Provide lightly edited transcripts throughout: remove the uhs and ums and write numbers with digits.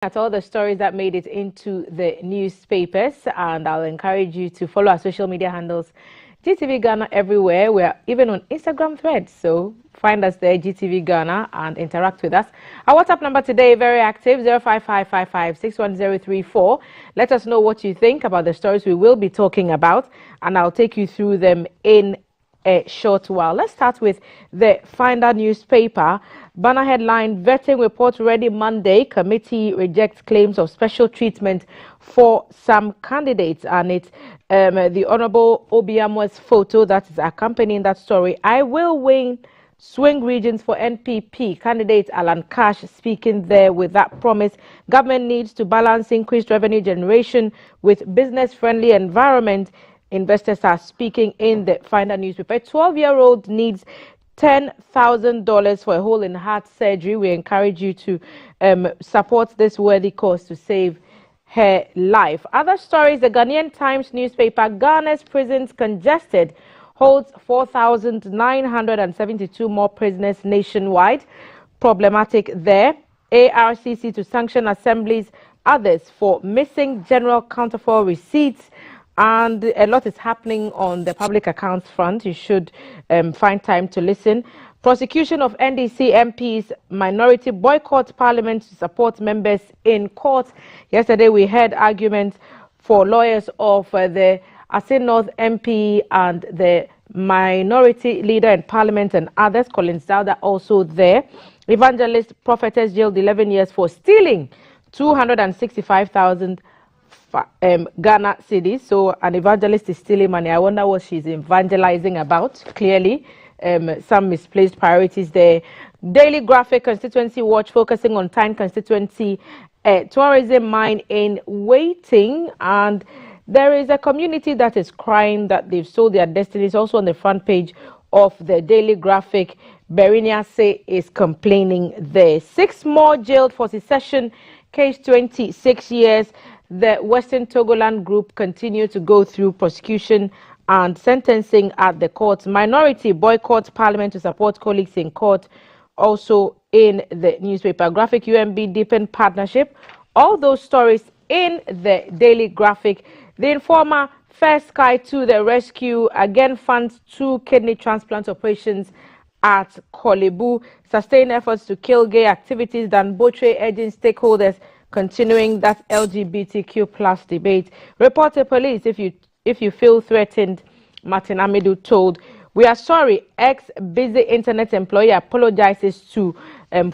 at all the stories that made it into the newspapers, and I'll encourage you to follow our social media handles, GTV Ghana everywhere. We're even on Instagram threads, so find us there, GTV Ghana, and interact with us. Our WhatsApp number today, very active, 05555610034. Let us know what you think about the stories we will be talking about, and I'll take you through them in a short while. Let's start with the Finder newspaper. Banner headline: vetting report ready Monday. Committee rejects claims of special treatment for some candidates. And it's the Honorable Obiamo's photo that is accompanying that story. I will win swing regions for NPP. Candidate Alan Cash speaking there with that promise. Government needs to balance increased revenue generation with business-friendly environment. Investors are speaking in the Finder newspaper. A 12-year-old needs $10,000 for a hole in heart surgery. We encourage you to support this worthy cause to save her life. Other stories: the Ghanaian Times newspaper, Ghana's prisons congested, holds 4,972 more prisoners nationwide. Problematic there. ARCC to sanction assemblies, others for missing general counterfeit receipts. And a lot is happening on the public accounts front. You should find time to listen. Prosecution of NDC MPs, minority boycott parliament to support members in court. Yesterday we heard arguments for lawyers of the Asin North MP and the minority leader in parliament and others. Collins Dowda also there. Evangelist prophetess jailed 11 years for stealing 265,000 Ghana cedis. So an evangelist is stealing money. I wonder what she's evangelizing about. Clearly, some misplaced priorities there. Daily Graphic Constituency Watch focusing on Tyne constituency, tourism mine in waiting, and there is a community that is crying that they've sold their destinies. Also on the front page of the Daily Graphic, Berinia Say is complaining there. 6 more jailed for secession case, 26 years. The Western Togoland group continue to go through prosecution and sentencing at the courts. Minority boycott parliament to support colleagues in court. Also in the newspaper. Graphic UMB deepen partnership. All those stories in the Daily Graphic. The Informer, First Sky to the rescue. Again funds 2 kidney transplant operations at Kolebu. Sustain efforts to kill gay activities. Dan Botre urging stakeholders continuing that LGBTQ plus debate. Report to police if you feel threatened, Martin Amidu told. We are sorry. Ex-busy internet employee apologizes to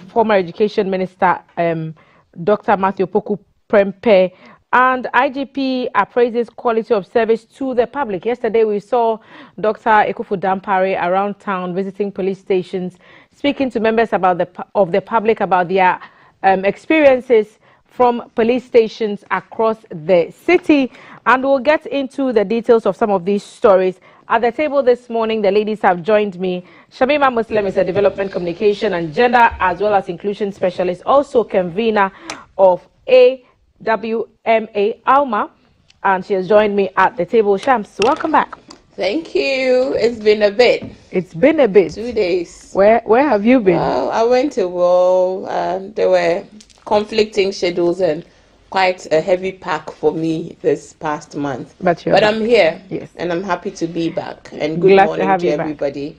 former education minister Dr. Matthew Poku Prempe. And IGP appraises quality of service to the public. Yesterday we saw Dr. Ekufu Dampare around town visiting police stations, speaking to members of the public about their experiences from police stations across the city. And we'll get into the details of some of these stories. At the table this morning, the ladies have joined me. Shamima Muslim is a development communication and gender as well as inclusion specialist, also convener of AWMA Alma, and she has joined me at the table. Shams, welcome back. Thank you. It's been a bit. It's been a bit. 2 days. Where have you been? Well, I went to Wall. There were conflicting schedules and quite a heavy pack for me this past month. But I'm here. Yes. And I'm happy to be back. And good Glad morning to everybody.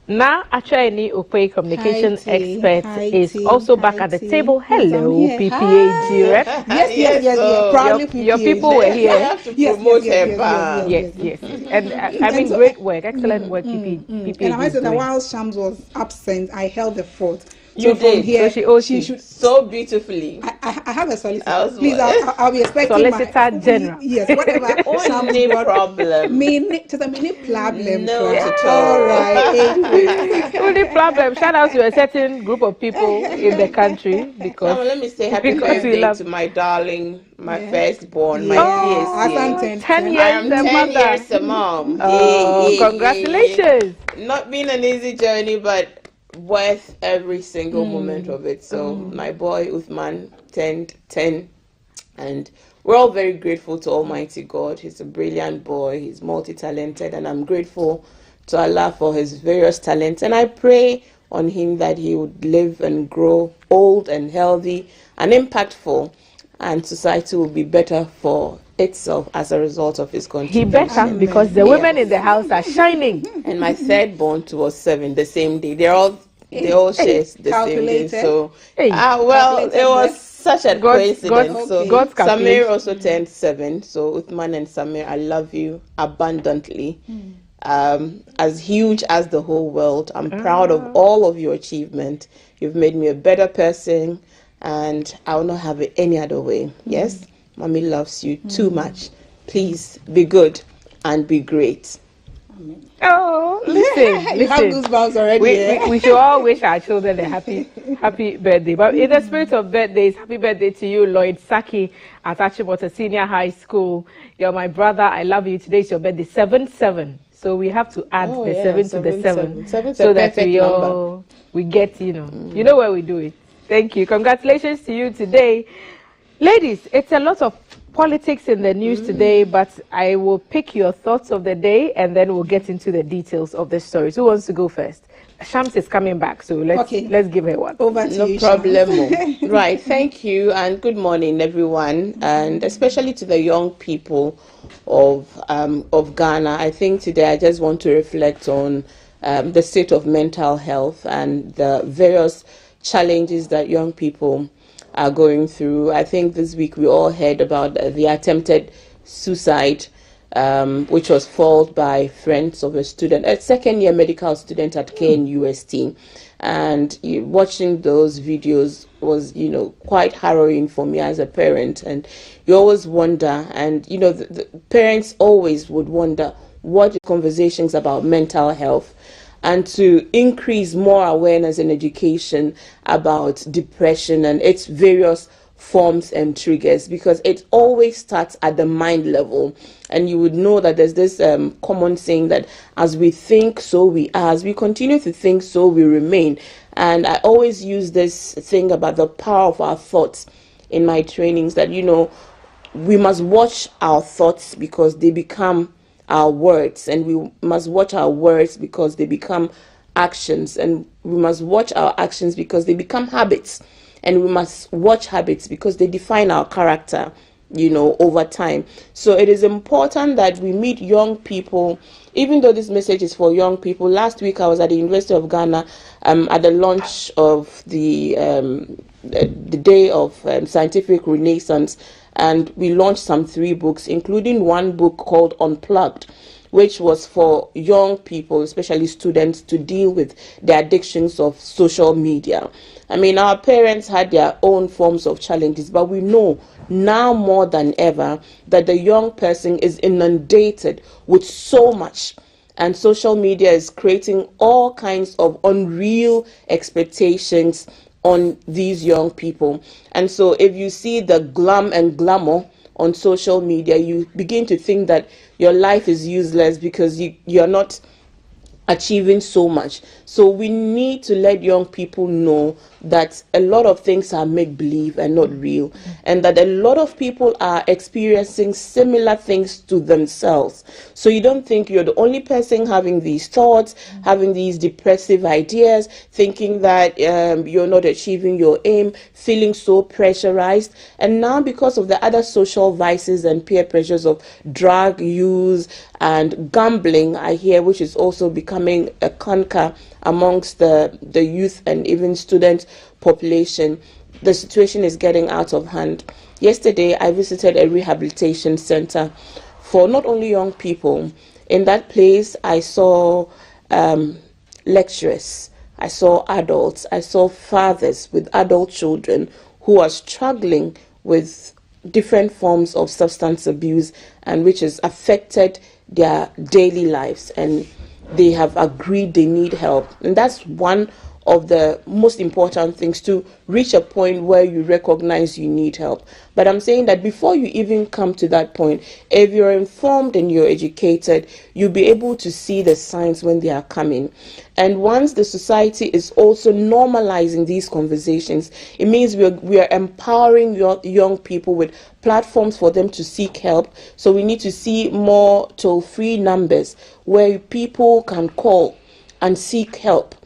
Now, Achayeni Opey, communication expert, is also back at the table. Hello, PPAG rep. Yes. Your people were here. I have to promote her back. Yes. And I mean, great work, excellent work, PPAG. And I said that while Shams was absent, I held the fort. You did. Here, so she should so beautifully. I have a solicitor. Please, I'll be expecting Solicitor General. Yes, whatever. Only problem. To the mini problem. No, at all. All right. Only problem. Shout out to a certain group of people in the country because. Let me say happy birthday to my darling, my firstborn, my PSC. 10 years. I am 10 years a mom. Congratulations. Not been an easy journey, but worth every single moment of it. So my boy Uthman turned 10, and we're all very grateful to Almighty God. He's a brilliant boy. He's multi-talented, and I'm grateful to Allah for his various talents. And I pray on him that he would live and grow old and healthy and impactful. and society will be better for itself as a result of his He contribution. better, because the women in the house are shining. And my third born was 7 the same day. They all share the same day. Calculated. So Hey. well, it Calculated was birth. such a coincidence. So God's Samir calculation. also turned 7. So Uthman and Samir, I love you abundantly. As huge as the whole world, I'm proud of all of your achievement. You've made me a better person, and I will not have it any other way. Yes, mommy loves you too much. Please be good and be great. Oh, listen, You have listen. goosebumps already. We should all wish our children a happy birthday. But in the spirit of birthdays, happy birthday to you, Lloyd Saki at Achimota Senior High School. You're my brother. I love you. Today's your birthday, 7-7. So we have to add Oh, the yeah, 7 to the 7. 7, Seven's so a that perfect we get, you know where we do it. Thank you. Congratulations to you today. Ladies, it's a lot of politics in the news today, but I will pick your thoughts of the day and then we'll get into the details of the stories. Who wants to go first? Shams is coming back, so let's give her one. Over to No you, problem. Right. Thank you, and good morning, everyone, and especially to the young people of Ghana. I think today I just want to reflect on the state of mental health and the various challenges that young people are going through. I think this week we all heard about the attempted suicide, which was followed by friends of a student, a second-year medical student at KNUST. And watching those videos was, quite harrowing for me as a parent. And you always wonder, and, the parents always would wonder, what conversations about mental health, and to increase more awareness and education about depression and its various forms and triggers, because it always starts at the mind level. And you would know that there's this common saying that as we think, so we are. As we continue to think, so we remain. And I always use this thing about the power of our thoughts in my trainings, that, we must watch our thoughts because they become our words, and we must watch our words because they become actions, and we must watch our actions because they become habits, and we must watch habits because they define our character, over time. So it is important that we meet young people, even though this message is for young people. Last week I was at the University of Ghana at the launch of the Day of Scientific Renaissance, and we launched some 3 books, including one book called Unplugged, which was for young people, especially students, to deal with the addictions of social media. I mean, our parents had their own forms of challenges, but we know now more than ever that the young person is inundated with so much, and social media is creating all kinds of unreal expectations on these young people. And so if you see the glam and glamour on social media, you begin to think that your life is useless because you're not achieving so much. So we need to let young people know that a lot of things are make-believe and not real, and that a lot of people are experiencing similar things to themselves. So you don't think you're the only person having these thoughts, having these depressive ideas, thinking that you're not achieving your aim, feeling so pressurized. And now, because of the other social vices and peer pressures of drug use and gambling, I hear, which is also becoming a conquer amongst the youth and even student population, the situation is getting out of hand. Yesterday, I visited a rehabilitation center for not only young people. In that place, I saw lecturers, I saw adults, I saw fathers with adult children who are struggling with different forms of substance abuse, and which has affected their daily lives, and they have agreed they need help. And that's one of the most important things, to reach a point where you recognize you need help. But I'm saying that before you even come to that point, if you're informed and you're educated, you'll be able to see the signs when they are coming. And once the society is also normalizing these conversations, it means we are empowering young people with platforms for them to seek help. So we need to see more toll-free numbers where people can call and seek help.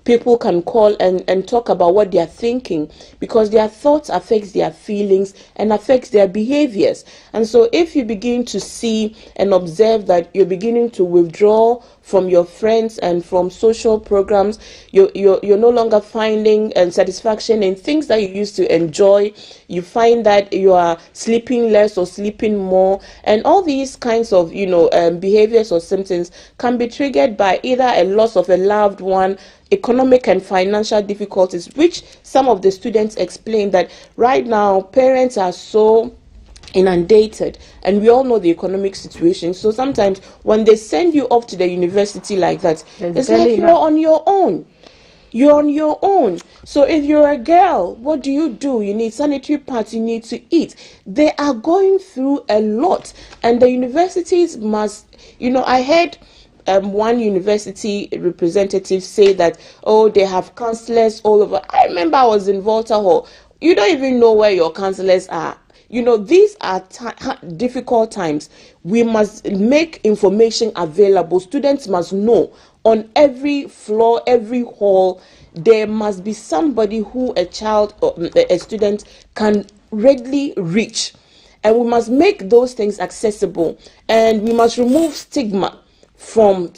people can call and talk about what they are thinking, because their thoughts affects their feelings and affects their behaviors. And so if you begin to see and observe that you're beginning to withdraw from your friends and from social programs, you're no longer finding satisfaction in things that you used to enjoy, you find that you are sleeping less or sleeping more, and all these kinds of behaviors or symptoms can be triggered by either a loss of a loved one, economic and financial difficulties, which some of the students explain that right now parents are so inundated, and we all know the economic situation. So sometimes when they send you off to the university like that, it's like you're on your own. You're on your own. So if you're a girl, what do? You need sanitary pads, you need to eat. They are going through a lot, and the universities must, I heard one university representative say that, oh, they have counselors all over. I remember I was in Volta Hall. You don't even know where your counselors are. These are difficult times. We must make information available. Students must know on every floor, every hall, there must be somebody who a child or a student can readily reach. And we must make those things accessible, and we must remove stigma from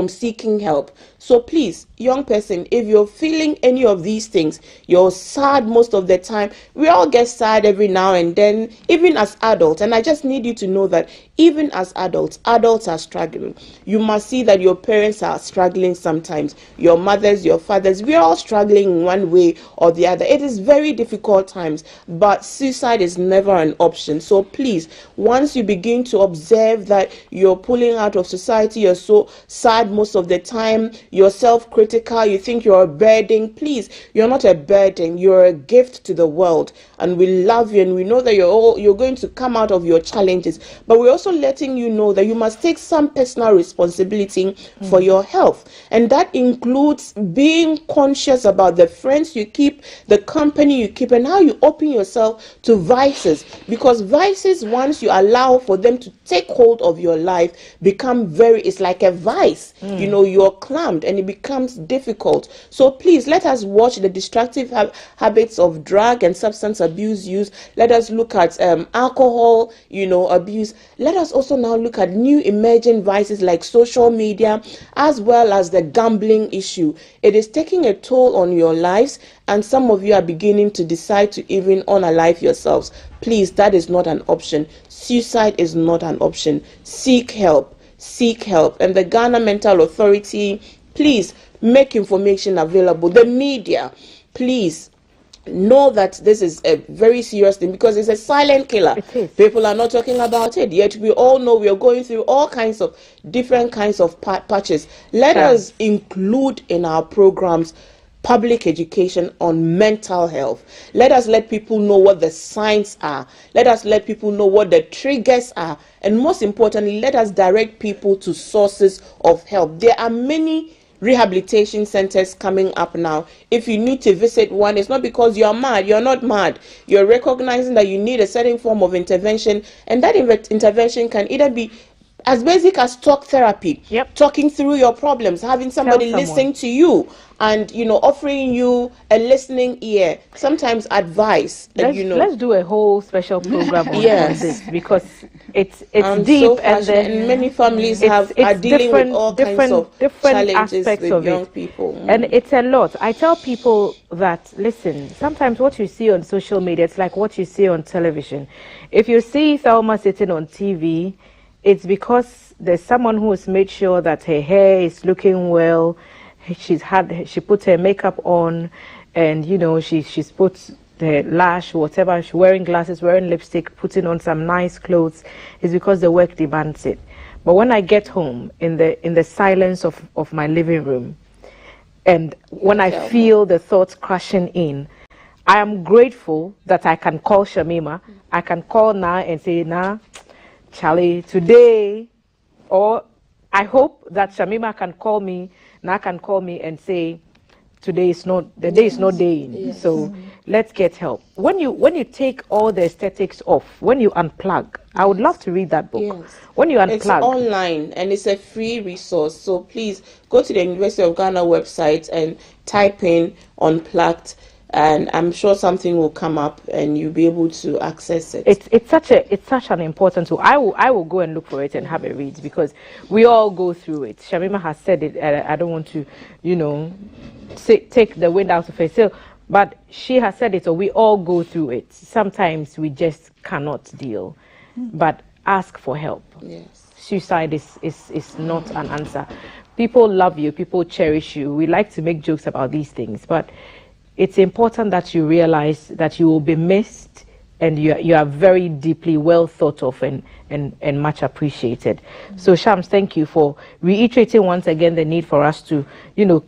seeking help. So please, young person, if you're feeling any of these things, you're sad most of the time. We all get sad every now and then, even as adults. And I just need you to know that even as adults are struggling. You must see that your parents are struggling sometimes. Your mothers, your fathers, we're all struggling in one way or the other. It is very difficult times, but suicide is never an option. So please, once you begin to observe that you're pulling out of society, you're so sad most of the time, you're self-critical, you think you're a burden. Please, you're not a burden. You're a gift to the world, and we love you, and we know that you're going to come out of your challenges. But we're also letting you know that you must take some personal responsibility for your health, and that includes being conscious about the friends you keep, the company you keep, and how you open yourself to vices, because vices, once you allow for them to take hold of your life, it's like a vice. You're clamped, and it becomes difficult. So please, let us watch the destructive habits of drug and substance abuse use. Let us look at alcohol abuse. Let us also now look at new emerging vices like social media, as well as the gambling issue. It is taking a toll on your lives, and some of you are beginning to decide to even unalive yourselves. Please, that is not an option. Suicide is not an option. Seek help. And the Ghana Mental Authority, please make information available. The media, please know that this is a very serious thing, because it's a silent killer. People are not talking about it, yet we all know we are going through all kinds of different kinds of patches. Let us include in our programs public education on mental health. Let us let people know what the signs are. Let us let people know what the triggers are. And most importantly, let us direct people to sources of help. There are many rehabilitation centers coming up now. If you need to visit one, it's not because you're mad. You're not mad. You're recognizing that you need a certain form of intervention, and that intervention can either be as basic as talk therapy, talking through your problems, having somebody listening to you, and offering you a listening ear, sometimes advice. Let's do a whole special program on this, because it's deep, so and many families are dealing with all kinds of challenges with young people. And it's a lot. I tell people that, listen, sometimes what you see on social media, it's like what you see on television. If you see Thelma sitting on TV, it's because there's someone who has made sure that her hair is looking well. She put her makeup on, and she's put the lash, whatever. She's wearing glasses, wearing lipstick, putting on some nice clothes. It's because the work demands it. But when I get home in the silence of my living room, and when I feel the thoughts crashing in, I am grateful that I can call Shamima. I can call Na and say, Na, Charlie, today, or I hope that Shamima can call me, Na can call me and say, today is not, the day is not day. So let's get help. When you take all the aesthetics off, when you unplug, I would love to read that book. Yes. When you unplug, it's online and it's a free resource. So please go to the University of Ghana website and type in Unplugged, and I'm sure something will come up and you'll be able to access it. It's such an important tool. I will go and look for it and have a read, because we all go through it. Shamima has said it. I don't want to, take the wind out of her sail. But she has said it, so we all go through it. Sometimes we just cannot deal. But ask for help. Yes. Suicide is not an answer. People love you, people cherish you. We like to make jokes about these things, but it's important that you realize that you will be missed, and you are very deeply well thought of and much appreciated. So Shams, thank you for reiterating once again the need for us to,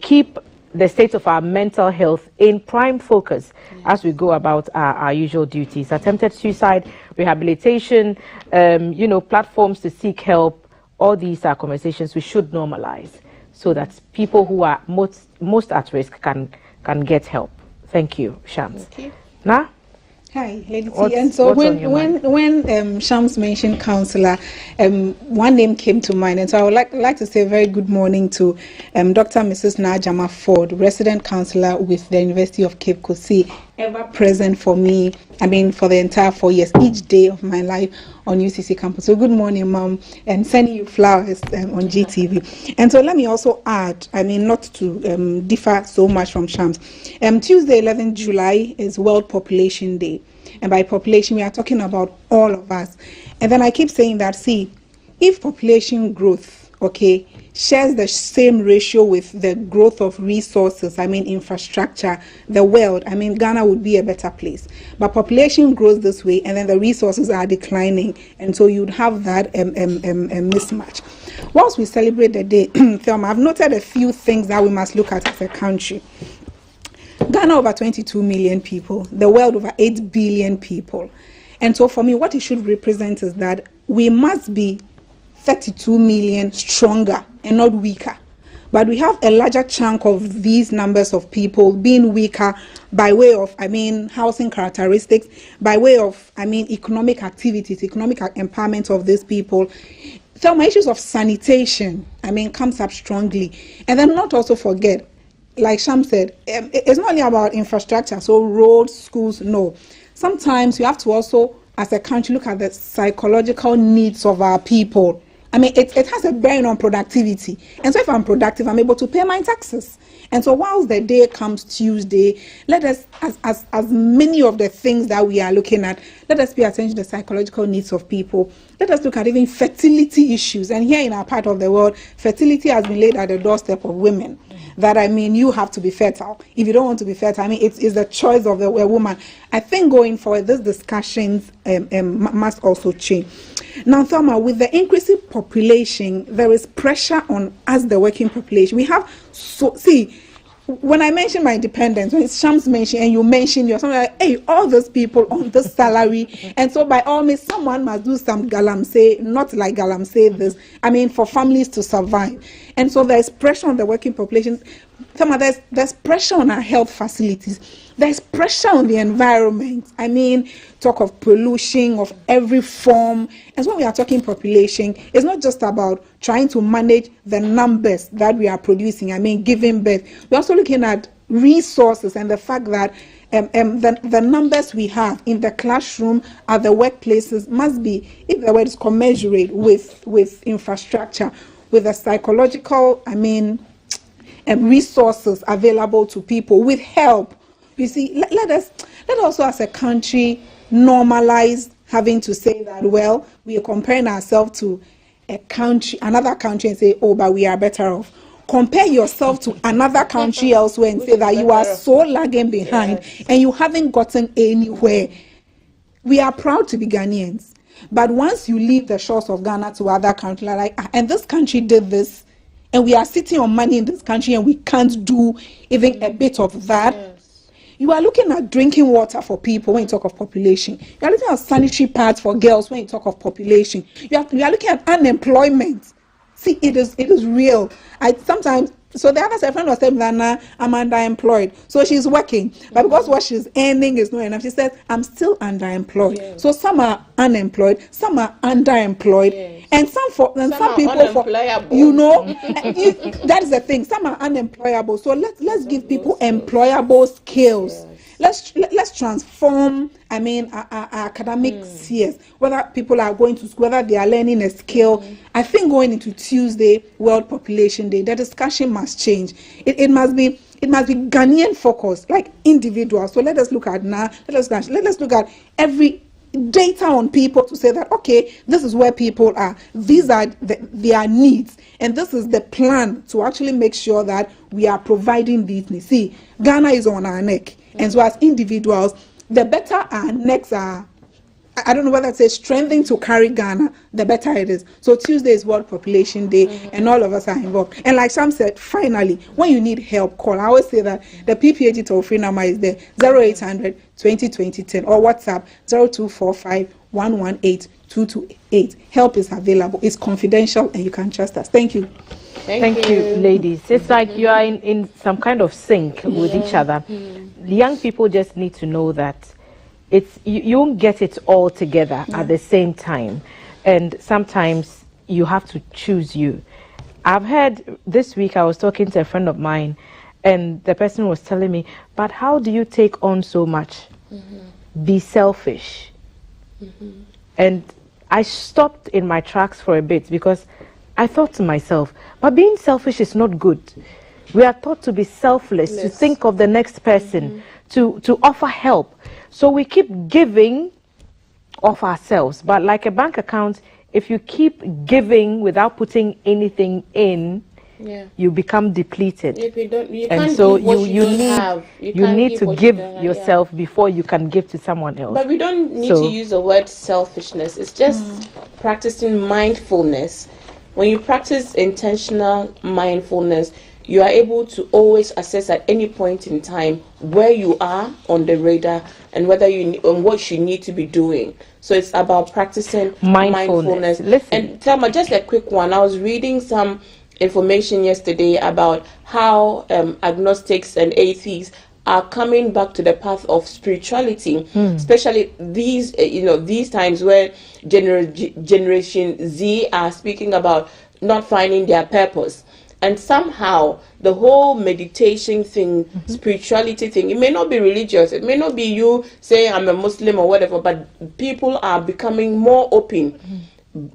keep the state of our mental health in prime focus as we go about our usual duties. Attempted suicide, rehabilitation, platforms to seek help, all these are conversations we should normalize so that people who are most at risk can get help. Thank you, Shams. Okay. Now, Hi, Lady T. And so when Shams mentioned counselor, one name came to mind, and so I would like to say a very good morning to Dr. Mrs. Najama Ford, resident counselor with the University of Cape Coast, ever present for me. For the entire 4 years, each day of my life on UCC campus. So good morning, Mom, and sending you flowers on GTV. And so let me also add, not to differ so much from Shams. Tuesday, 11th July is World Population Day. And by population, we are talking about all of us. And then I keep saying that, see, if population growth, shares the same ratio with the growth of resources, infrastructure, the world, Ghana would be a better place. But population grows this way, and then the resources are declining, and so you'd have that mismatch. Whilst we celebrate the day, Thelma, I've noted a few things that we must look at as a country. Ghana over 22 million people, the world over 8 billion people. And so for me, what it should represent is that we must be 32 million stronger and not weaker. But we have a larger chunk of these numbers of people being weaker by way of, housing characteristics, by way of, economic activities, economic empowerment of these people. So my issues of sanitation, comes up strongly. And then not also forget, like Sham said, it's not only about infrastructure, so roads, schools, no. Sometimes you have to also, as a country, look at the psychological needs of our people. It has a bearing on productivity. And so if I'm productive, I'm able to pay my taxes. And so whilst the day comes Tuesday, let us, as many of the things that we are looking at, let us pay attention to the psychological needs of people. Let us look at even fertility issues. And here in our part of the world, fertility has been laid at the doorstep of women. That you have to be fertile. If you don't want to be fertile, it's the choice of a woman. I think going forward, these discussions must also change. Now, Thelma, with the increasing population, there is pressure on us, the working population. We have when I mention my dependents, when it's Shams mentioned and you mentioned you're something like, hey, all those people on this salary, and so by all means, someone must do some galamsey, not like galamsey this, for families to survive. And so there's pressure on the working population. There's pressure on our health facilities. There's pressure on the environment. Talk of pollution of every form. And so when we are talking population, it's not just about trying to manage the numbers that we are producing, giving birth. We're also looking at resources and the fact that the numbers we have in the classroom, at the workplaces, must be, if the word is commensurate with infrastructure, with the psychological, resources available to people, with help. You see, let us also as a country normalize having to say that, well, we are comparing ourselves to another country and say, oh, but we are better off. Compare yourself to another country elsewhere and say that you are so lagging behind and you haven't gotten anywhere. We are proud to be Ghanaians. But once you leave the shores of Ghana to other countries, and this country did this, and we are sitting on money in this country and we can't do even a bit of that. Yes. You are looking at drinking water for people when you talk of population. You are looking at sanitary pads for girls when you talk of population. You are looking at unemployment. See, it is real. Sometimes So the other friend was saying that I'm underemployed. So she's working, but because what she's earning is not enough, she says, I'm still underemployed. Yes. So some are unemployed, some are underemployed, yes. And some people for that is the thing. Some are unemployable. So let's give people employable skills. Yes. Let's transform. I mean, our academic spheres. Whether people are going to school, whether they are learning a skill. I think going into Tuesday, World Population Day, the discussion must change. It must be Ghanaian focused, like individuals. So let us look at now. Let us look at every data on people to say that, okay, this is where people are. These are their needs, and this is the plan to actually make sure that we are providing these needs. See, Ghana is on our neck, and so as individuals, the better our necks are. I don't know whether it's a strengthening to carry Ghana, the better it is. So Tuesday is World Population Day, and all of us are involved. And like Sam said, finally, when you need help, call. I always say that the PPAG toll-free number is there, 0800 20 20 10, or WhatsApp 0245 118 228. Help is available. It's confidential, and you can trust us. Thank you. Thank you, ladies. It's like you are in some kind of sync with each other. The young people just need to know that you won't get it all together at the same time, and sometimes you have to choose you. I've heard this week, I was talking to a friend of mine, and the person was telling me, but how do you take on so much? Be selfish. And I stopped in my tracks for a bit, because I thought to myself, but being selfish is not good. We are taught to be selfless, to think of the next person, to offer help. So we keep giving of ourselves, but like a bank account, if you keep giving without putting anything in, you become depleted. If you don't, and so you need to give yourself before you can give to someone else. But we don't need to use the word selfishness. It's just practicing mindfulness. When you practice intentional mindfulness, you are able to always assess at any point in time where you are on the radar and whether on what you need to be doing. So it's about practicing mindfulness. And Thelma, just a quick one. I was reading some information yesterday about how agnostics and atheists are coming back to the path of spirituality, especially these times where Generation Z are speaking about not finding their purpose. And somehow the whole meditation thing, spirituality thing, it may not be religious, it may not be you saying I'm a Muslim or whatever, but people are becoming more open,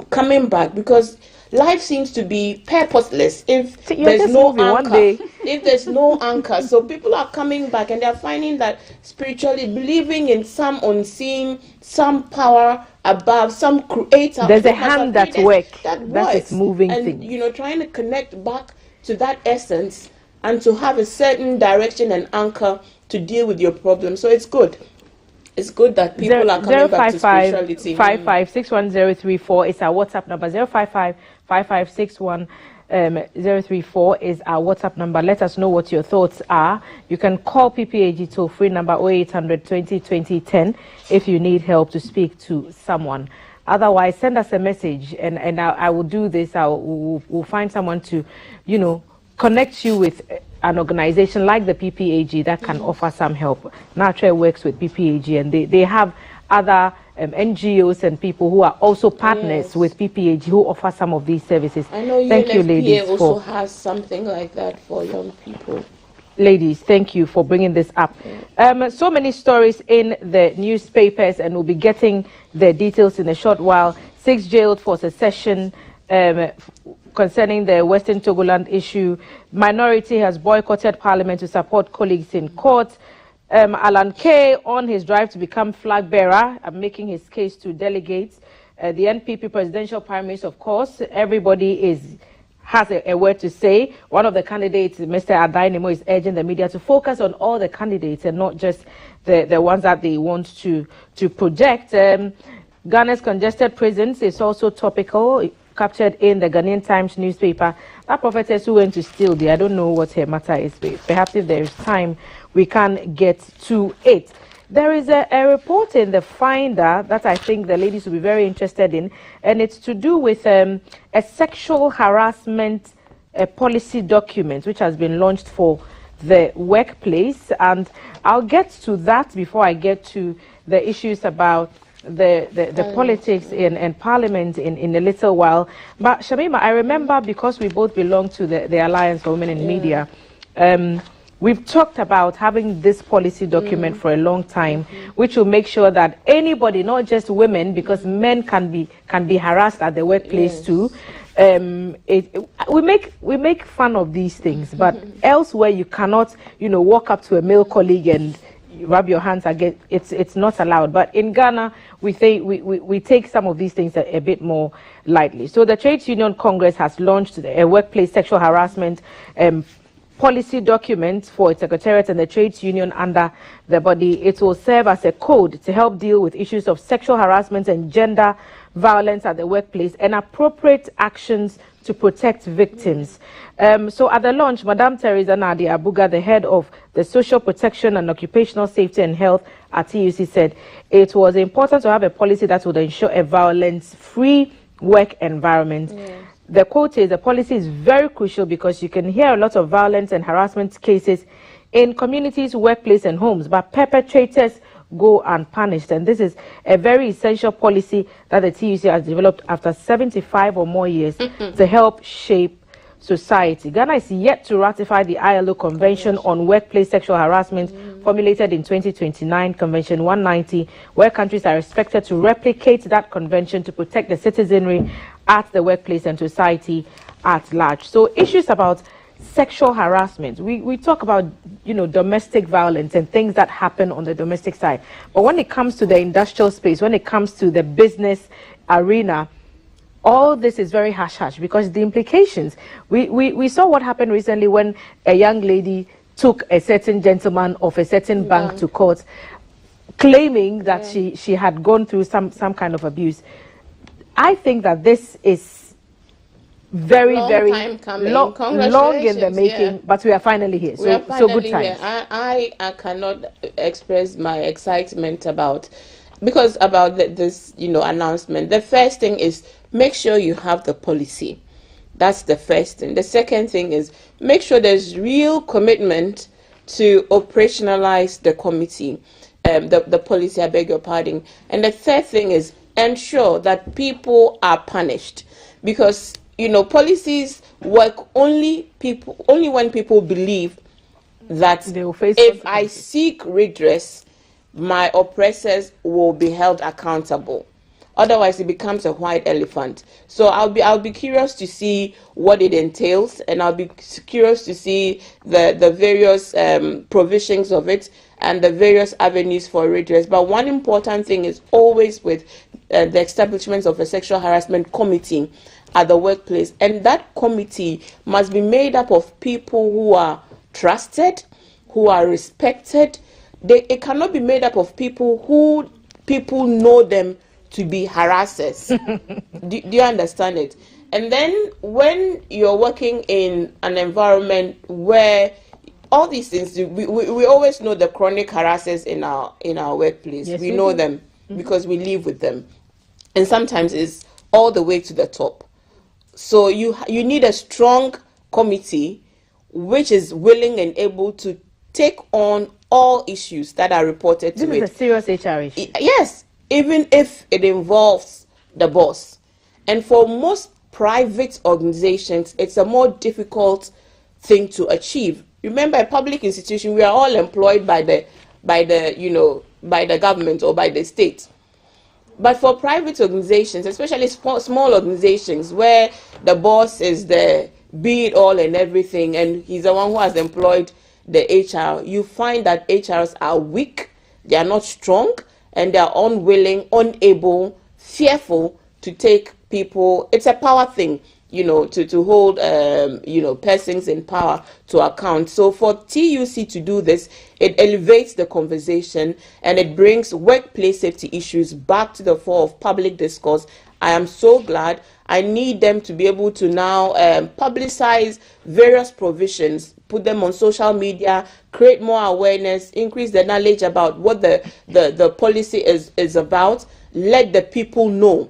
coming back, because life seems to be purposeless if there's no anchor. If there's no anchor, so people are coming back and they're finding that spiritually, believing in some unseen, some power above, some creator. There's a hand that works, that is moving and things. Trying to connect back to that essence and to have a certain direction and anchor to deal with your problem. So it's good. It's good that people are coming back to spirituality. 055-61034 is our WhatsApp number. 055-5561 034 is our WhatsApp number. Let us know what your thoughts are. You can call PPAG toll-free number 0800 20 20 10 if you need help to speak to someone. Otherwise, send us a message, and I will do this. We'll find someone to, connect you with an organization like the PPAG that can offer some help. Natural works with PPAG, and they have other NGOs and people who are also partners with PPAG who offer some of these services. I know thank you, ladies. Also has something like that for young people. Ladies, thank you for bringing this up. So many stories in the newspapers, and we'll be getting the details in a short while. 6 jailed for secession concerning the Western Togoland issue. Minority has boycotted parliament to support colleagues in court. Alan Kay on his drive to become flag bearer and making his case to delegates. The NPP presidential primaries, of course, everybody has a word to say. One of the candidates, Mr. Adainimo, is urging the media to focus on all the candidates and not just the ones that they want to project. Ghana's congested prisons is also topical, captured in the Ghanaian Times newspaper. That prophetess who went to steal there, I don't know what her matter is. Perhaps if there is time, we can get to it. There is a report in the Finder that I think the ladies will be very interested in, and it's to do with a sexual harassment a policy document which has been launched for the workplace, and I'll get to that before I get to the issues about the politics in Parliament in a little while. But Shamima, I remember, because we both belong to the Alliance for Women in Media, we've talked about having this policy document for a long time, which will make sure that anybody, not just women, because men can be harassed at the workplace too. We make fun of these things, but elsewhere you cannot, walk up to a male colleague and rub your hands again. It's not allowed. But in Ghana, we take some of these things a bit more lightly. So the Trades Union Congress has launched a workplace sexual harassment policy document for its secretariat and the trades union under the body. It will serve as a code to help deal with issues of sexual harassment and gender violence at the workplace and appropriate actions to protect victims. So at the launch, Madam Teresa Nadia Abuga, the head of the Social Protection and Occupational Safety and Health at TUC, said it was important to have a policy that would ensure a violence-free work environment. Yeah. The quote is, the policy is very crucial because you can hear a lot of violence and harassment cases in communities, workplace and homes, but perpetrators go unpunished. And this is a very essential policy that the TUC has developed after 75 or more years to help shape society. Ghana is yet to ratify the ILO Convention on Workplace Sexual Harassment, formulated in 2029, Convention 190, where countries are expected to replicate that convention to protect the citizenry at the workplace and society at large. So issues about sexual harassment, we talk about, domestic violence and things that happen on the domestic side. But when it comes to the industrial space, when it comes to the business arena, all this is very hush-hush, because the implications, we saw what happened recently when a young lady took a certain gentleman of a certain bank to court, claiming that she had gone through some kind of abuse. I think that this is very long in the making, but we are finally here. So good times. I cannot express my excitement about this announcement. The first thing is, make sure you have the policy. That's the first thing. The second thing is, make sure there's real commitment to operationalize the committee, the policy, I beg your pardon. And the third thing is, ensure that people are punished, because policies work only when people believe that if I seek redress, my oppressors will be held accountable. Otherwise, it becomes a white elephant. So I'll be curious to see what it entails, and I'll be curious to see the various provisions of it and the various avenues for redress. But one important thing is always with the establishment of a sexual harassment committee at the workplace, and that committee must be made up of people who are trusted, who are respected. It cannot be made up of people who people know them to be harassers. do you understand it? And then when you're working in an environment where all these things, we always know the chronic harassers in our workplace. Yes, we know them because we live with them, and sometimes it's all the way to the top. So you need a strong committee which is willing and able to take on all issues that are reported to it. This is a serious HR issue. Yes, even if it involves the boss. And for most private organizations, it's a more difficult thing to achieve. Remember, a public institution, we are all employed by the government or by the state. But for private organizations, especially small organizations where the boss is the be-it-all and everything, and he's the one who has employed the HR, you find that HRs are weak, they are not strong, and they are unwilling, unable, fearful to take people. It's a power thing, to hold, persons in power to account. So for TUC to do this, it elevates the conversation and it brings workplace safety issues back to the fore of public discourse. I am so glad. I need them to be able to now publicize various provisions, put them on social media, create more awareness, increase the knowledge about what the policy is about. Let the people know.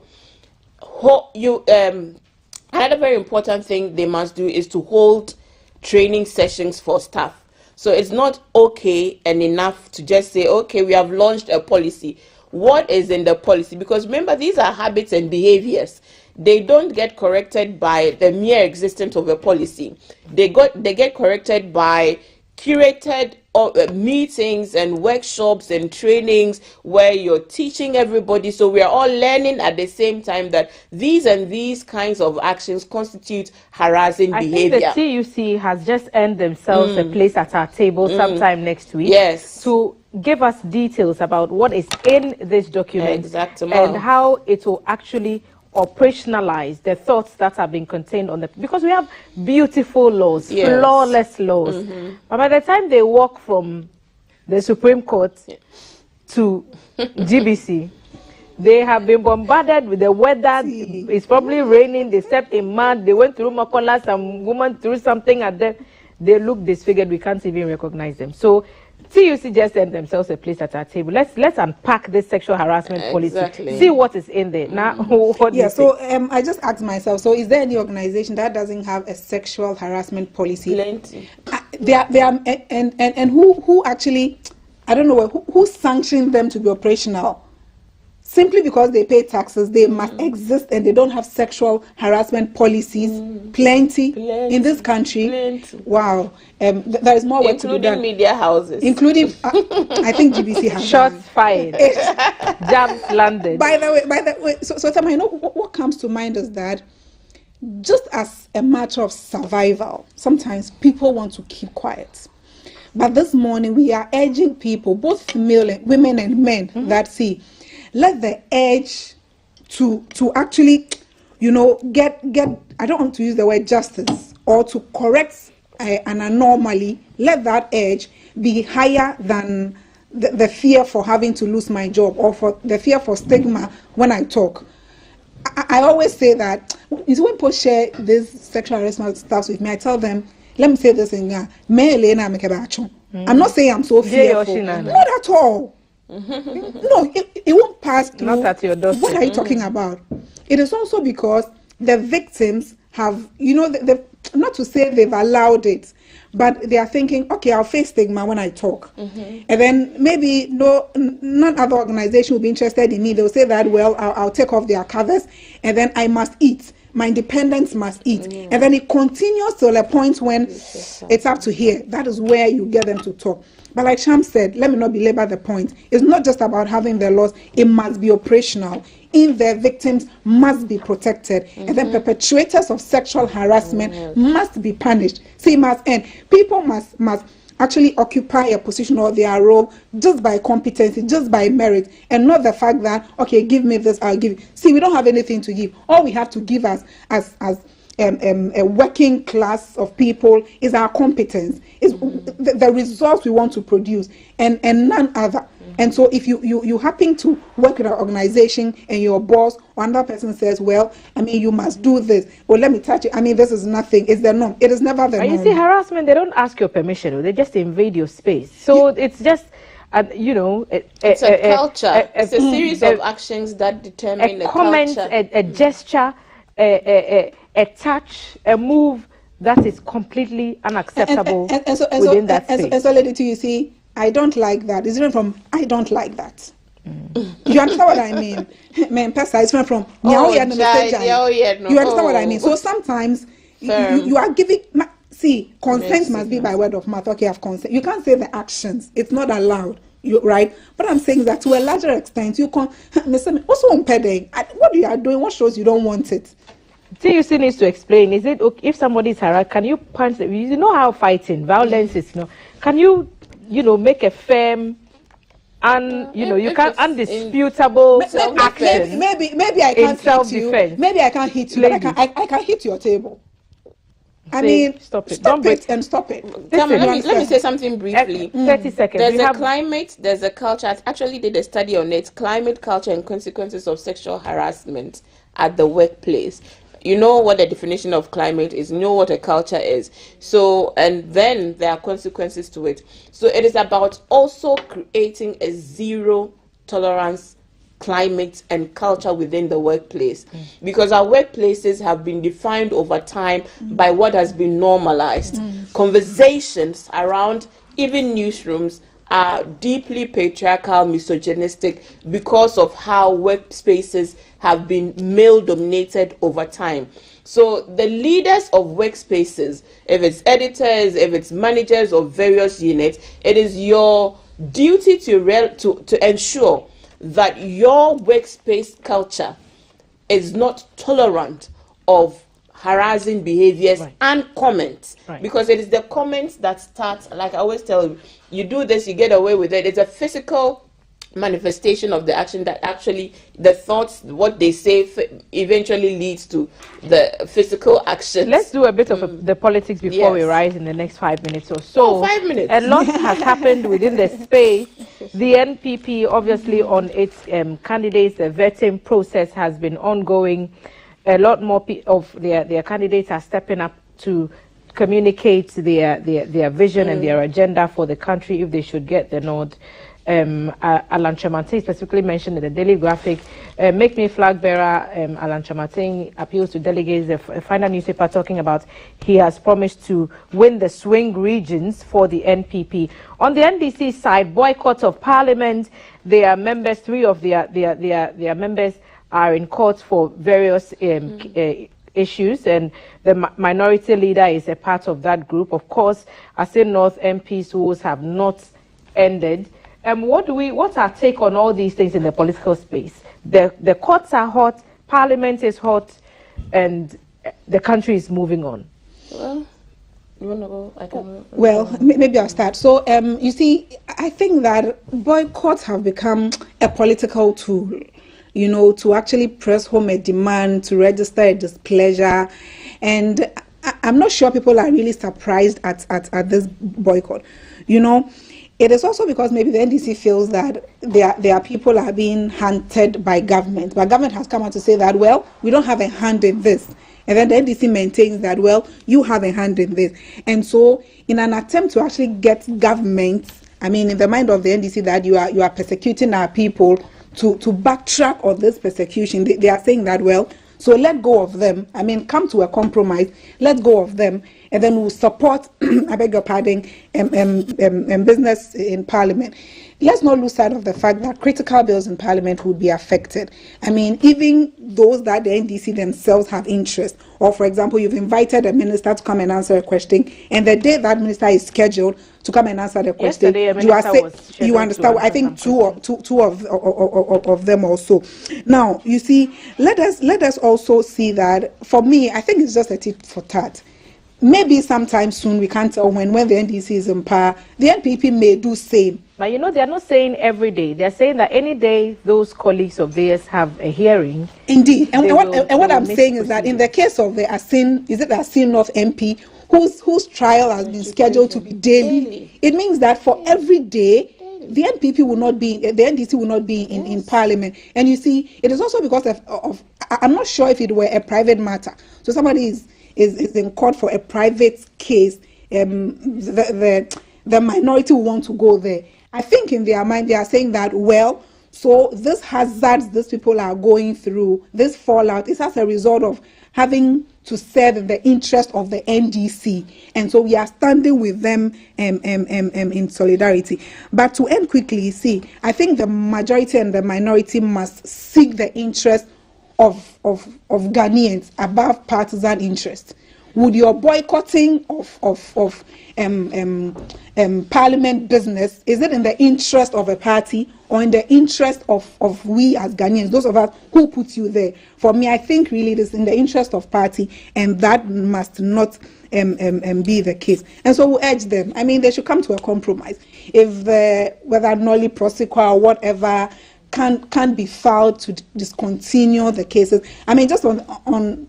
Another very important thing they must do is to hold training sessions for staff. So it's not okay and enough to just say, okay, we have launched a policy. What is in the policy? Because remember, these are habits and behaviors. They don't get corrected by the mere existence of a policy. They get corrected by curated meetings and workshops and trainings where you're teaching everybody, so we are all learning at the same time that these and these kinds of actions constitute harassing behavior. I think the TUC has just earned themselves a place at our table sometime next week. Yes. To give us details about what is in this document and how it will actually operationalize the thoughts that have been contained on the, because we have beautiful laws, flawless laws, but by the time they walk from the Supreme Court to GBC, they have been bombarded with the weather. It's probably raining. They stepped in mud. They went through Makola. Some woman threw something at them. They look disfigured. We can't even recognize them. So TUC just sent themselves a place at our table. Let's unpack this sexual harassment policy. See what is in there. Now, what so I just asked myself, so is there any organization that doesn't have a sexual harassment policy? Plenty. And who actually, I don't know, who sanctioned them to be operational? Simply because they pay taxes, they must exist, and they don't have sexual harassment policies. Plenty in this country. Wow. There is more work to be done. Including media houses. Including, I think GBC has shots fired. Jabs landed. By the way, so Tama, you know, what comes to mind is that just as a matter of survival, sometimes people want to keep quiet. But this morning, we are urging people, both female women and men, that see, let the edge to actually, you know, get I don't want to use the word justice, or to correct an anomaly, let that edge be higher than the fear for having to lose my job, or for the fear for stigma when I talk. I always say that, is when people share this sexual harassment stuff with me, I tell them, let me say this in Ghana, I'm not saying I'm so fearful. Not at all. No, it won't pass through. Not at your doorstep. What are you talking about? It is also because the victims have, you know, not to say they've allowed it, but they are thinking, okay, I'll face stigma when I talk. And then maybe none other organization will be interested in me. They'll say that, well, I'll take off their covers, and then I must eat. My independents must eat. And then it continues till a point when it's up to here. That is where you get them to talk. But like Sham said, let me not belabor the point. It's not just about having the laws. It must be operational. In there, victims must be protected. And then perpetrators of sexual harassment must be punished. See, it must end. People must actually occupy a position or their role just by competency, just by merit, and not the fact that, okay, give me this, I'll give you. See, we don't have anything to give. All we have to give as a working class of people is our competence, is the results we want to produce, and none other. And so if you happen to work with an organization and your boss or another person says, well, I mean, you must do this, well, let me touch it, I mean, this is nothing, it's the norm. It is never the norm. You see, harassment, they don't ask your permission, they just invade your space. So it's just, you know, it's a culture. It's a series of actions that determine the culture. A gesture, a touch, a move that is completely unacceptable within that space. And so, Lady T, you see, I don't like that. It's different from I don't like that. You understand what I mean? It's different from you understand what I mean? So sometimes you are giving. See, consent must be by word of mouth. Okay, I have consent. You can't say the actions. It's not allowed. Right? But I'm saying that to a larger extent, you can. Also, what you are doing, what shows you don't want it? TUC needs to explain. Is it okay if somebody is harassed? Can you punch? You know how fighting, violence is. Can you make a firm and you can undisputable action? Maybe I can't hit you. Maybe I can't hit you, but I can hit your table. I mean, stop it. Stop it. Let me say something briefly. 30 seconds. There's a climate, there's a culture. I actually did a study on it. Climate, culture, and consequences of sexual harassment at the workplace. You know what the definition of climate is, you know what a culture is. So, and then there are consequences to it. So it is about also creating a zero tolerance climate and culture within the workplace, because our workplaces have been defined over time by what has been normalized. Conversations around even newsrooms are deeply patriarchal, misogynistic, because of how workspaces have been male dominated over time. So the leaders of workspaces, if it's editors, if it's managers of various units, it is your duty to ensure that your workspace culture is not tolerant of harassing behaviors and comments, because it is the comments that start, like I always tell you, you do this, you get away with it. It's a physical manifestation of the action that actually the thoughts, what they say, eventually leads to the physical action. Let's do a bit of the politics before we rise in the next 5 minutes or so. 5 minutes. A lot has happened within the space. The NPP, obviously, on its candidates, the vetting process has been ongoing. A lot more of their candidates are stepping up to communicate their vision and their agenda for the country if they should get the nod. Alan Kyerematen specifically mentioned in the Daily Graphic, Make Me Flag Bearer. Alan Kyerematen appeals to delegates, a final newspaper talking about he has promised to win the swing regions for the NPP. On the NDC side, boycott of parliament. Their members, 3 of their members are in court for various issues, and the minority leader is a part of that group. Of course, Assin North MPs who have not ended. What's our take on all these things in the political space? The courts are hot, parliament is hot, and the country is moving on. Well, you want to go? I can. Well, maybe I'll start. So, you see, I think that boycotts have become a political tool, you know, to actually press home a demand, to register a displeasure. And I'm not sure people are really surprised at this boycott. You know, it is also because maybe the NDC feels that their people are being hunted by government. But government has come out to say that, well, we don't have a hand in this. And then the NDC maintains that, well, you have a hand in this. And so in an attempt to actually get government, I mean, in the mind of the NDC, that you are persecuting our people, to backtrack on this persecution, they are saying that, well, so let go of them. I mean, come to a compromise, let go of them, and then we'll support, I beg your pardon, business in parliament. Let's not lose sight of the fact that critical bills in parliament would be affected. I mean, even those that the NDC themselves have interest, or for example, you've invited a minister to come and answer a question, and the day that minister is scheduled to come and answer the question, you understand. I think two of them also. Now, you see, let us also see that. For me, I think it's just a tit for tat. Maybe sometime soon, we can't tell when the NDC is in power, the NPP may do same. But you know, they're not saying every day. They're saying that any day those colleagues of theirs have a hearing. Indeed. And what I'm saying is that in the case of the Assin North MP, whose trial has been scheduled to be daily, it means that for every day, the NPP will not be, the NDC will not be in parliament. And you see, it is also because of I'm not sure if it were a private matter. So somebody is in court for a private case, the minority will want to go there. I think in their mind they are saying that, well, so this hazards these people are going through, this fallout, is as a result of having to serve in the interest of the NDC, and so we are standing with them in solidarity. But to end quickly, see, I think the majority and the minority must seek the interest of Ghanaians above partisan interest. Would your boycotting of parliament business, is it in the interest of a party or in the interest of we as Ghanaians, those of us who put you there? For me, I think really it is in the interest of party, and that must not be the case. And so we urge them. I mean, they should come to a compromise. If whether nolli prosequa or whatever can be filed to discontinue the cases. I mean, just on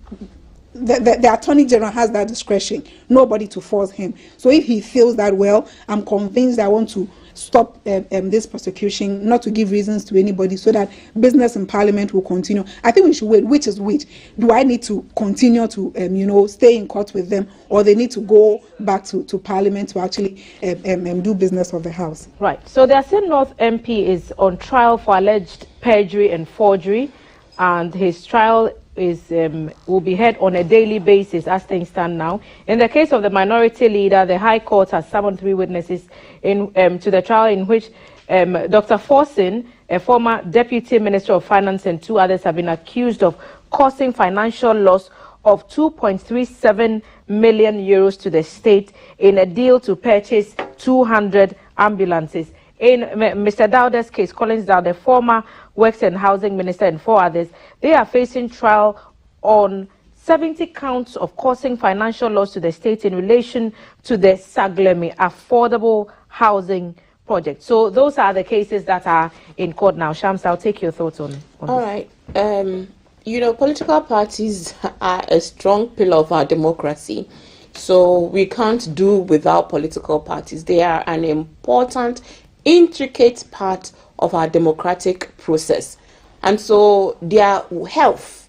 the Attorney General has that discretion, nobody to force him. So if he feels that, well, I'm convinced I want to stop this prosecution, not to give reasons to anybody, so that business in Parliament will continue. I think we should wait. Which is which? Do I need to continue to, stay in court with them, or they need to go back to Parliament to actually do business of the House? Right. So the Assin North MP is on trial for alleged perjury and forgery, and his trial will be heard on a daily basis as things stand now. In the case of the minority leader, the High Court has summoned 3 witnesses to the trial in which Dr. Forson, a former Deputy Minister of Finance, and 2 others have been accused of causing financial loss of 2.37 million euros to the state in a deal to purchase 200 ambulances. In Mr. Dauda's case, Collins Dauda, former Works and Housing Minister, and 4 others, they are facing trial on 70 counts of causing financial loss to the state in relation to the Saglemi affordable housing project. So those are the cases that are in court now. Shams, I'll take your thoughts on All this. Right. Political parties are a strong pillar of our democracy. So we can't do without political parties. They are an important, intricate part of our democratic process, and so their health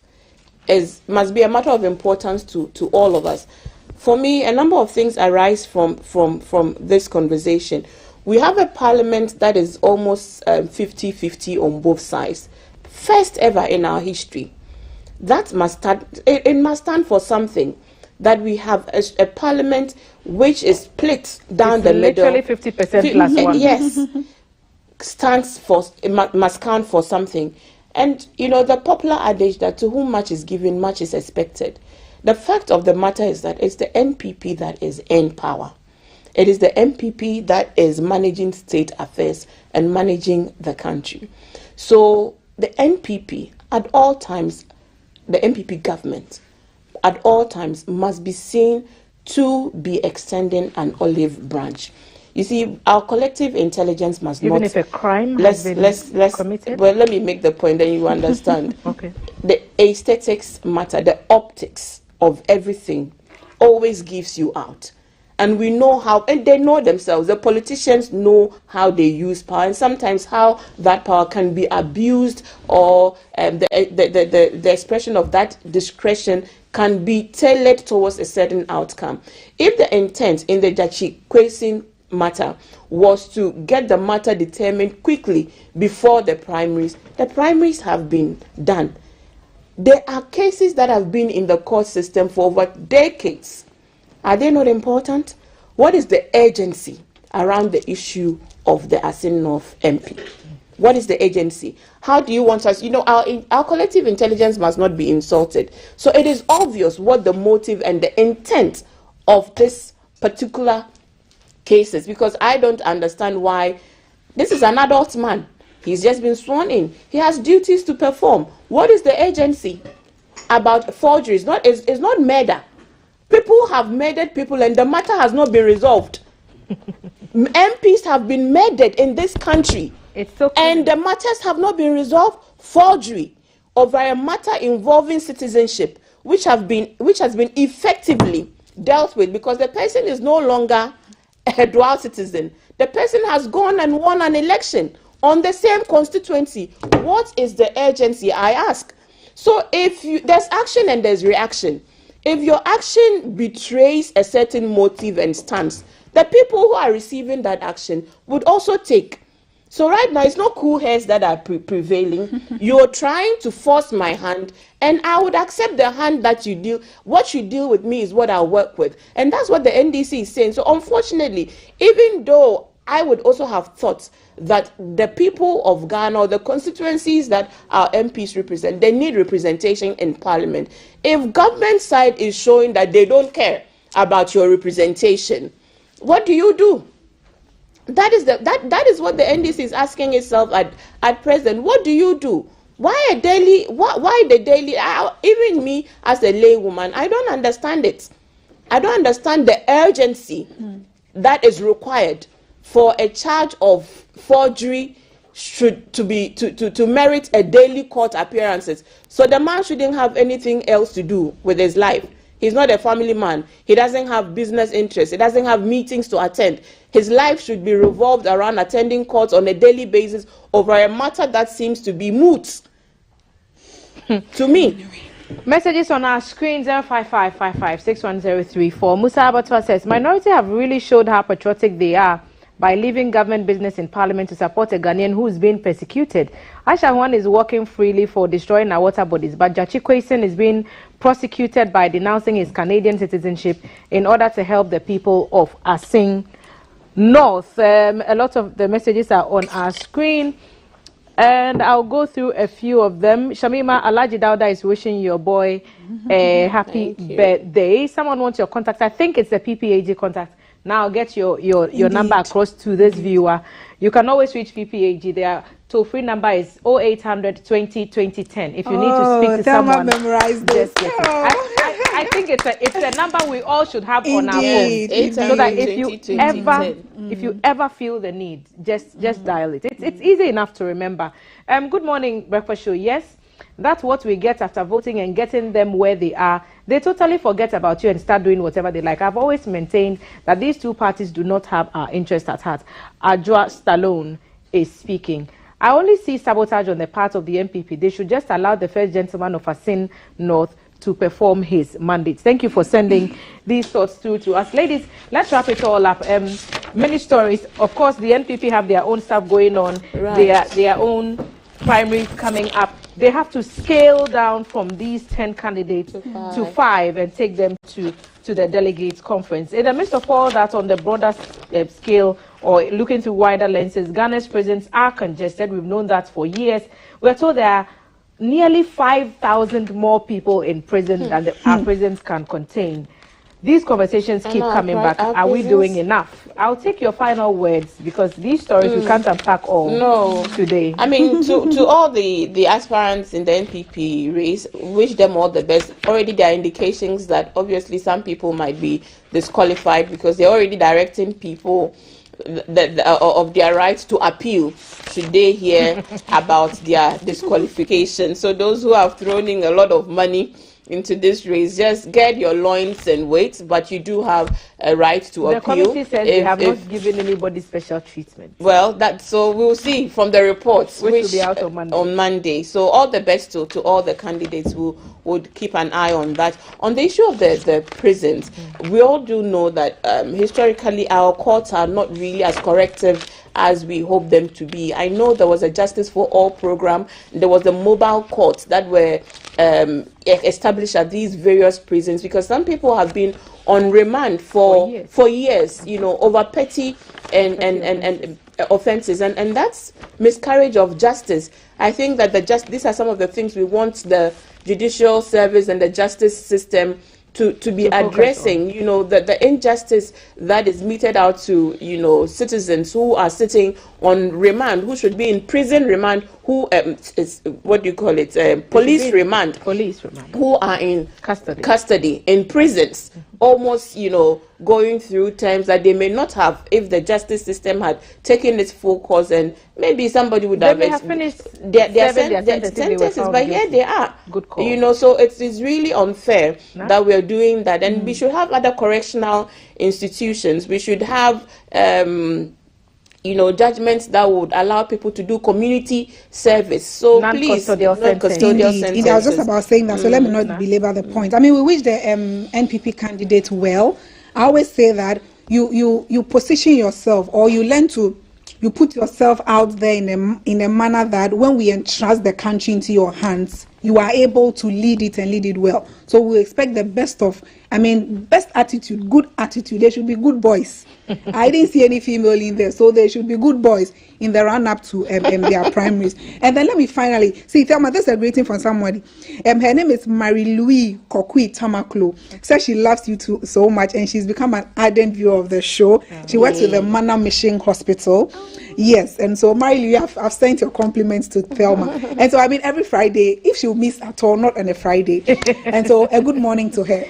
must be a matter of importance to all of us. For me, a number of things arise from this conversation. We have a parliament that is almost 50-50 on both sides, first ever in our history. That must stand. It must stand for something. That we have a parliament which is split down the middle. Literally 50% plus 1. Yes. Must count for something. And the popular adage that to whom much is given, much is expected. The fact of the matter is that it's the NPP that is in power. It is the NPP that is managing state affairs and managing the country. So the NPP at all times, the NPP government at all times must be seen to be extending an olive branch. You see, our collective intelligence must even not... if a crime has been committed? Well, let me make the point, then you understand. Okay. The aesthetics matter, the optics of everything always gives you out. And we know how, and they know themselves, the politicians know how they use power, and sometimes how that power can be abused, or the expression of that discretion can be tailored towards a certain outcome. If the intent in the Jachi Kwesin matter was to get the matter determined quickly before the primaries have been done. There are cases that have been in the court system for over decades. Are they not important? What is the urgency around the issue of the Assin North MP? What is the agency? How do you want us? Our collective intelligence must not be insulted. So it is obvious what the motive and the intent of this particular case is, because I don't understand why. This is an adult man. He's just been sworn in. He has duties to perform. What is the agency about forgeries? It's not murder. People have murdered people and the matter has not been resolved. MPs have been murdered in this country. And the matters have not been resolved. Forgery over a matter involving citizenship, which has been effectively dealt with, because the person is no longer a dual citizen. The person has gone and won an election on the same constituency. What is the urgency, I ask? So if there's action and there's reaction. If your action betrays a certain motive and stance, the people who are receiving that action would also take. So right now, it's not cool heads that are prevailing. You're trying to force my hand, and I would accept the hand that you deal. What you deal with me is what I work with. And that's what the NDC is saying. So unfortunately, even though I would also have thought that the people of Ghana, or the constituencies that our MPs represent, they need representation in Parliament. If government side is showing that they don't care about your representation, what do you do? That is what the NDC is asking itself at present. What do you do? Why the daily? Even me as a laywoman, I don't understand it. I don't understand the urgency that is required for a charge of forgery to merit a daily court appearances. So the man shouldn't have anything else to do with his life. He's not a family man. He doesn't have business interests. He doesn't have meetings to attend. His life should be revolved around attending courts on a daily basis over a matter that seems to be moot. To me. Messages on our screen 05555610034. Musa Abatwa says, minority have really showed how patriotic they are by leaving government business in parliament to support a Ghanaian who is being persecuted. Aisha Huan is working freely for destroying our water bodies, but Jachi Kwesen is being prosecuted by denouncing his Canadian citizenship in order to help the people of Asing North. A lot of the messages are on our screen, and I'll go through a few of them. Shamima Alaji Dauda is wishing your boy a happy birthday. Someone wants your contact. I think it's the PPAG contact. Now get your number across to this viewer. You can always reach PPAG. Their toll-free number is 0800 20 20 10. If you need to speak to someone, memorize this. I think it's a number we all should have on our phones, so that if you ever feel the need, just dial it. It's easy enough to remember. Good morning, Breakfast Show. Yes, that's what we get after voting and getting them where they are. They totally forget about you and start doing whatever they like. I've always maintained that these two parties do not have our interest at heart. Adjoa Stallone is speaking. I only see sabotage on the part of the MPP. They should just allow the first gentleman of Asing North to perform his mandate. Thank you for sending these thoughts through to us. Ladies, let's wrap it all up. Many stories. Of course, the NPP have their own stuff going on. Right. Their own primaries coming up. They have to scale down from these 10 candidates to 5 and take them to the delegates conference. In the midst of all that, on the broader scale or looking through wider lenses, Ghana's prisons are congested. We've known that for years. We're told there are nearly 5,000 more people in prison than our prisons can contain. These conversations keep coming back. Are we doing enough? I'll take your final words, because these stories we can't unpack all today. I mean, to all the aspirants in the NPP race, wish them all the best. Already there are indications that obviously some people might be disqualified because they're already directing people of their right to appeal should they hear about their disqualification. So those who have thrown in a lot of money into this race, just get your loins and wait, but you do have a right to appeal. The committee says they have not given anybody special treatment. Well, so we'll see from the reports, which will be out on Monday. So all the best to all the candidates who would keep an eye on that. On the issue of the prisons, we all do know that historically our courts are not really as corrective as we hope them to be. I know there was a Justice for All program. There was the mobile courts that were established at these various prisons, because some people have been on remand for years, you know, over petty and offenses, and that's miscarriage of justice. I think that these are some of the things we want the judicial service and the justice system to be addressing, you know, the injustice that is meted out to, you know, citizens who are sitting on remand, who should be in prison remand, who is, what do you call it, police remand, who are in custody in prisons, almost, you know, going through terms that they may not have if the justice system had taken its full course, and maybe somebody would have finished their sentences, but here they are. Good call. You know, so it's really unfair that we're doing that, and we should have other correctional institutions. We should have you know, judgments that would allow people to do community service. So please, non-custodial sentences. I was just about saying that, so let me not belabor the point. I mean, we wish the NPP candidate well. I always say that you position yourself, or you learn to, you put yourself out there in a manner that when we entrust the country into your hands, you are able to lead it and lead it well. So we expect the best best attitude, good attitude. There should be good boys. I didn't see any female in there, so there should be good boys in the run-up to their primaries. And then let me finally see, Thelma, this is a greeting from somebody. Her name is Marie-Louise Kokui Tamaklo. Says she loves you too so much, and she's become an ardent viewer of the show. She works with the Mana Mission Hospital. Yes, and so Marie-Louise, I've sent your compliments to Thelma. And so, I mean, every Friday, if she'll miss at all, not on a Friday. And so, a good morning to her.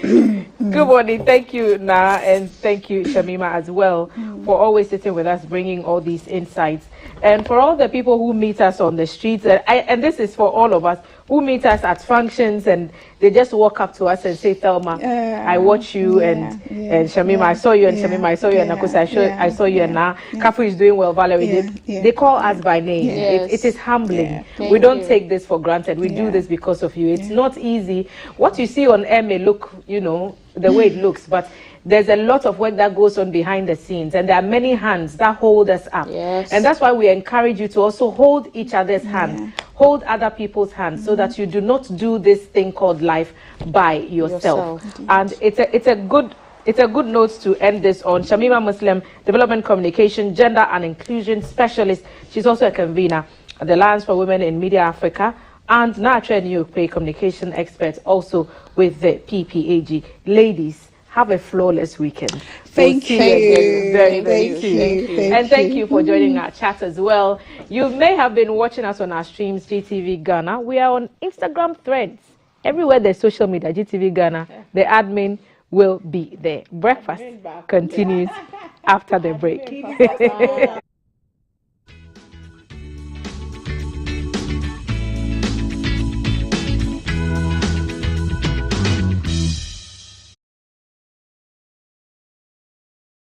Good morning. Thank you, Na, and thank you, Shamima, as well, for always sitting with us, bringing all these insights. And for all the people who meet us on the streets, and this is for all of us, who meet us at functions and they just walk up to us and say, Thelma, I watch you, and Shamima, I saw you, and Shamima, I saw you, and Akosa, I saw you, and now Kafu is doing well, Valerie. They call us by name. It is humbling. We don't take this for granted. We do this because of you. It's not easy. What you see on air may look, you know, the way it looks, but there's a lot of work that goes on behind the scenes, and there are many hands that hold us up. And that's why we encourage you to also hold each other's hands, hold other people's hands, so that you do not do this thing called life by yourself. And it's a good note to end this on. Shamima Muslim, Development Communication, Gender and Inclusion Specialist. She's also a convener at the Alliance for Women in Media Africa, and Natra Nyokpe, communication expert, also with the PPAG. Ladies, have a flawless weekend. Thank you. Very soon. And thank you for joining our chat as well. You may have been watching us on our streams, GTV Ghana. We are on Instagram Threads. Everywhere there's social media, GTV Ghana, the admin will be there. Breakfast continues after the break.